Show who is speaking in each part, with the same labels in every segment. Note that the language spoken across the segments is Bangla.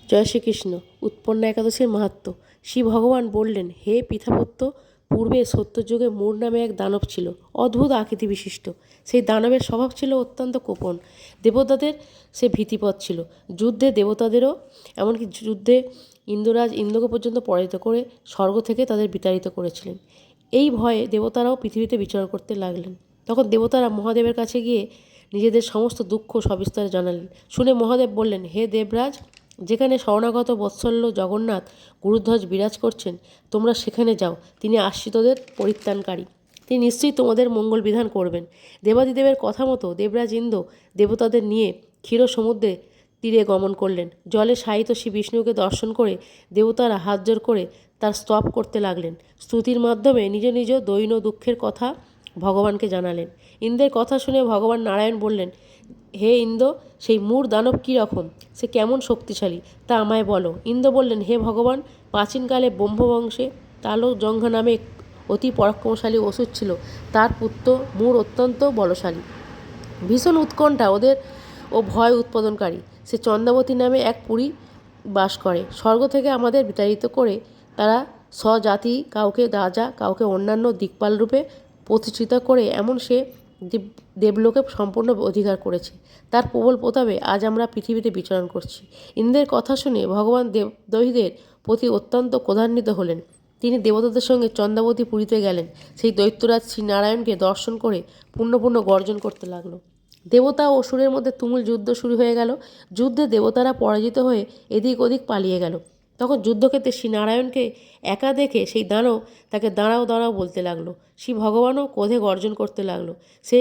Speaker 1: জয় শ্রীকৃষ্ণ। উৎপন্না একাদশীর মাহাত্ম্য। শ্রী ভগবান বললেন, হে পিতাপুত্র, পূর্বে সত্যযুগে মূর নামে এক দানব ছিল, অদ্ভুত আকৃতি বিশিষ্ট। সেই দানবের স্বভাব ছিল অত্যন্ত কোপন। দেবতাদের সে ভীতিপদ ছিল। যুদ্ধে দেবতাদেরও, এমনকি যুদ্ধে ইন্দ্ররাজ ইন্দ্রকে পর্যন্ত পরাজিত করে স্বর্গ থেকে তাদের বিতাড়িত করেছিলেন। এই ভয়ে দেবতারাও পৃথিবীতে বিচরণ করতে লাগলেন। তখন দেবতারা মহাদেবের কাছে গিয়ে নিজেদের সমস্ত দুঃখ সবিস্তারে জানালেন। শুনে মহাদেব বললেন, হে দেবরাজ, যেখানে শরণাগত বৎসল্য জগন্নাথ গুরুধ্বজ বিরাজ করছেন, তোমরা সেখানে যাও। তিনি আশ্রিতদের পরিত্রাণকারী, তিনি নিশ্চয়ই তোমাদের মঙ্গল বিধান করবেন। দেবাদিদেবের কথা মতো দেবরাজ ইন্দ্র দেবতাদের নিয়ে ক্ষীর সমুদ্রে তীরে গমন করলেন। জলে শায়িত শ্রী বিষ্ণুকে দর্শন করে দেবতারা হাত জোর করে তার স্তব করতে লাগলেন। স্তুতির মাধ্যমে নিজ নিজ দৈন দুঃখের কথা ভগবানকে জানালেন। ইন্দ্রের কথা শুনে ভগবান নারায়ণ বললেন, হে ইন্দ্র, সেই মূর দানব কী রকম, সে কেমন শক্তিশালী তা আমায় বলো। ইন্দ্র বললেন, হে ভগবান, প্রাচীনকালে ব্রহ্মবংশে তালক জঙ্ঘা নামে এক অতি পরাক্রমশালী অসুর ছিল। তার পুত্র মূর অত্যন্ত বলশালী, ভীষণ উৎকণ্ঠা ওদের ও ভয় উৎপাদনকারী। সে চন্দ্রাবতী নামে এক পুরী বাস করে। স্বর্গ থেকে আমাদের বিতাড়িত করে তারা স্বজাতি কাউকে রাজা, কাউকে অন্যান্য দিকপাল রূপে প্রতিষ্ঠিত করে এমন সে দেবলোকে সম্পূর্ণ অধিকার করেছে। তার প্রবল প্রতাপে আজ আমরা পৃথিবীতে বিচরণ করছি। ইন্দ্রের কথা শুনে ভগবান দৈত্যদের প্রতি অত্যন্ত ক্রোধান্বিত হলেন। তিনি দেবতাদের সঙ্গে চন্দ্রাবতী পুরীতে গেলেন। সেই দৈত্যরাজ শ্রী নারায়ণকে দর্শন করে পুণ্য গর্জন করতে লাগলো। দেবতা ও অসুরের মধ্যে তুমুল যুদ্ধ শুরু হয়ে গেল। যুদ্ধে দেবতারা পরাজিত হয়ে এদিক ওদিক পালিয়ে গেল। তখন যুদ্ধক্ষেত্রে শ্রী নারায়ণকে একা দেখে সেই দানব তাকে দাঁড়াও দাঁড়াও বলতে লাগলো। শ্রী ভগবানও ক্রোধে গর্জন করতে লাগলো। সে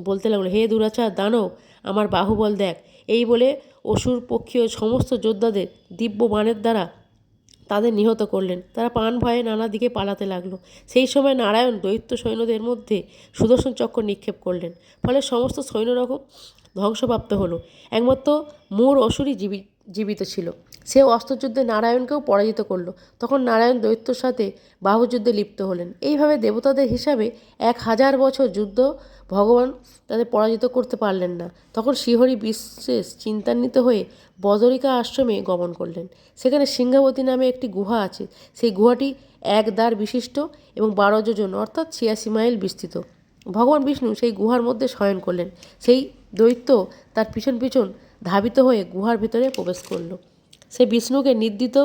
Speaker 1: বলতে লাগলো, হে দুরাচার দানব, আমার বাহুবল দেখ। এই বলে অসুর পক্ষীয় সমস্ত যোদ্ধাদের দিব্য বাণের দ্বারা তাদের নিহত করলেন। তারা প্রাণ ভয়ে নানা দিকে পালাতে লাগলো। সেই সময় নারায়ণ দৈত্য সৈন্যদের মধ্যে সুদর্শন চক্র নিক্ষেপ করলেন। ফলে সমস্ত সৈন্যরকম ধ্বংসপ্রাপ্ত হলো। একমাত্র মূর অসুরই জীবিত ছিল। সে অস্ত্রযুদ্ধে নারায়ণকেও পরাজিত করলো। তখন নারায়ণ দৈত্যর সাথে বাহুযুদ্ধে লিপ্ত হলেন। এইভাবে দেবতাদের হিসাবে 1000 বছর যুদ্ধ ভগবান তাদের পরাজিত করতে পারলেন না। তখন শ্রীহরি বিশেষ চিন্তান্বিত হয়ে বদরিকা আশ্রমে গমন করলেন। সেখানে সিংহাবতী নামে একটি গুহা আছে। সেই গুহাটি 1 দ্বার বিশিষ্ট এবং 12 যোজন অর্থাৎ 86 মাইল বিস্তৃত। ভগবান বিষ্ণু সেই গুহার মধ্যে শয়ন করলেন। সেই দৈত্য তার পিছন পিছন ধাবিত হয়ে গুহার ভিতরে প্রবেশ করল। সে বিষ্ণুকে নির্দিত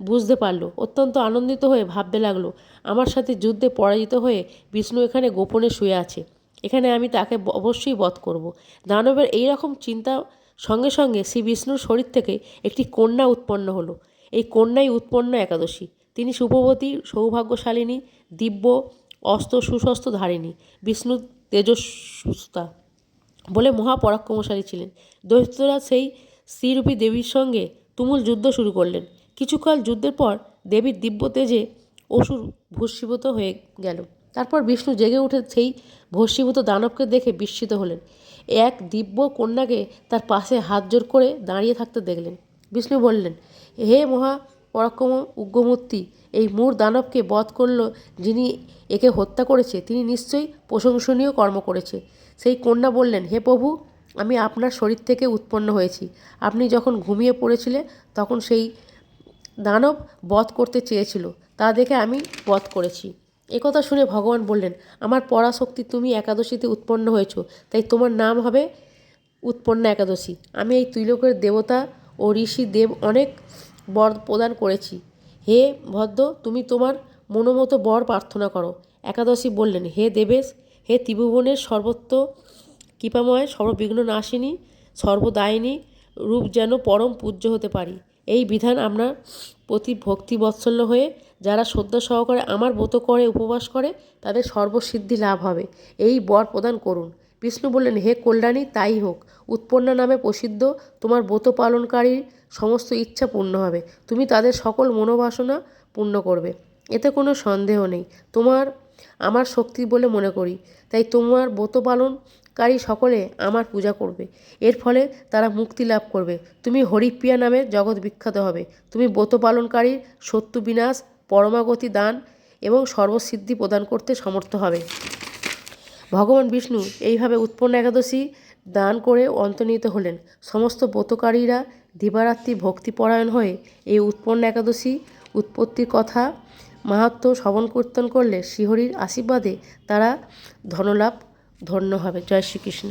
Speaker 1: বুঝতে পারল। অত্যন্ত আনন্দিত হয়ে ভাবতে লাগলো, আমার সাথে যুদ্ধে পরাজিত হয়ে বিষ্ণু এখানে গোপনে শুয়ে আছে। এখানে আমি তাকে অবশ্যই বধ করব। দানবের এই রকম চিন্তা সঙ্গে সঙ্গে শ্রী বিষ্ণুর শরীর থেকে একটি কন্যা উৎপন্ন হলো। এই কন্যাই উৎপন্ন একাদশী। তিনি সুপ্রবতী, সৌভাগ্যশালিনী, দিব্য অস্ত্র সুশস্ত্র ধারিণী, বিষ্ণু তেজস্বতা বলে মহাপরাক্রমশালী ছিলেন। দৈত্যরা সেই স্ত্রীরূপী দেবীর সঙ্গে তুমুল যুদ্ধ শুরু করলেন। কিছুকাল যুদ্ধের পর দেবীর দিব্য তেজে অসুর ভস্মীভূত হয়ে গেল। তারপর বিষ্ণু জেগে উঠে সেই ভস্মীভূত দানবকে দেখে বিস্মিত হলেন। এক দিব্য কন্যাকে তার পাশে হাত জোর করে দাঁড়িয়ে থাকতে দেখলেন। বিষ্ণু বললেন, হে মহা পরাক্রম উগ্রমূর্তি, এই মূর দানবকে বধ করল যিনি একে হত্যা করেছে, তিনি নিশ্চয়ই প্রশংসনীয় কর্ম করেছে। সেই কন্যা বললেন, হে প্রভু, আমি আপনার শরীর থেকে উৎপন্ন হয়েছি। আপনি যখন ঘুমিয়ে পড়েছিলেন তখন সেই দানব বধ করতে চেয়েছিল, তা দেখে আমি বধ করেছি। একথা শুনে ভগবান বললেন, আমার পরাশক্তি, তুমি একাদশীতে উৎপন্ন হয়েছ, তাই তোমার নাম হবে উৎপন্না একাদশী। আমি এই ত্রিলোকের দেবতা ও ঋষি দেব অনেক বর প্রদান করেছি। হে ভদ্র, তুমি তোমার মনোমতো বর প্রার্থনা করো। একাদশী বললেন, হে দেবেশ, হে ত্রিভুবনের সর্বত্র কৃপাময়, সর্ববিঘ্ন নাশিনী, সর্বদায়িনী রূপ যেন পরম পূজ্য হতে পারি। এই বিধান আপনার প্রতি ভক্তি বৎসল্য হয়ে যারা শ্রদ্ধা সহকারে আমার ব্রত করে উপবাস করে তাদের সর্বসিদ্ধি লাভ হবে, এই বর প্রদান করুন। বিষ্ণু বললেন, হে কল্যাণী, তাই হোক। উৎপন্না নামে প্রসিদ্ধ তোমার ব্রত পালনকারীর সমস্ত ইচ্ছা পূর্ণ হবে। তুমি তাদের সকল মনোবাসনা পূর্ণ করবে, এতে কোনো সন্দেহ নেই। তোমার আমার শক্তি বলে মনে করি, তাই তোমার ব্রত পালনকারী সকলে আমার পূজা করবে। এর ফলে তারা মুক্তি লাভ করবে। তুমি হরিপ্রিয়া নামে জগৎ বিখ্যাত হবে। তুমি ব্রত পালনকারীর শত্রু বিনাশ, পরমাগতি দান এবং সর্বসিদ্ধি প্রদান করতে সমর্থ হবে। ভগবান বিষ্ণু এইভাবে উৎপন্ন একাদশী দান করে অন্তর্হিত হলেন। সমস্ত ব্রতকারীরা দিবারাত্রি ভক্তিপরায়ণ হয়ে এই উৎপন্ন একাদশী উৎপত্তির কথা মাহাত্ম্য শ্রবণ কীর্তন করলে শ্রীহরির আশীর্বাদে তারা ধনলাভ ধন্য হবে। জয় শ্রীকৃষ্ণ।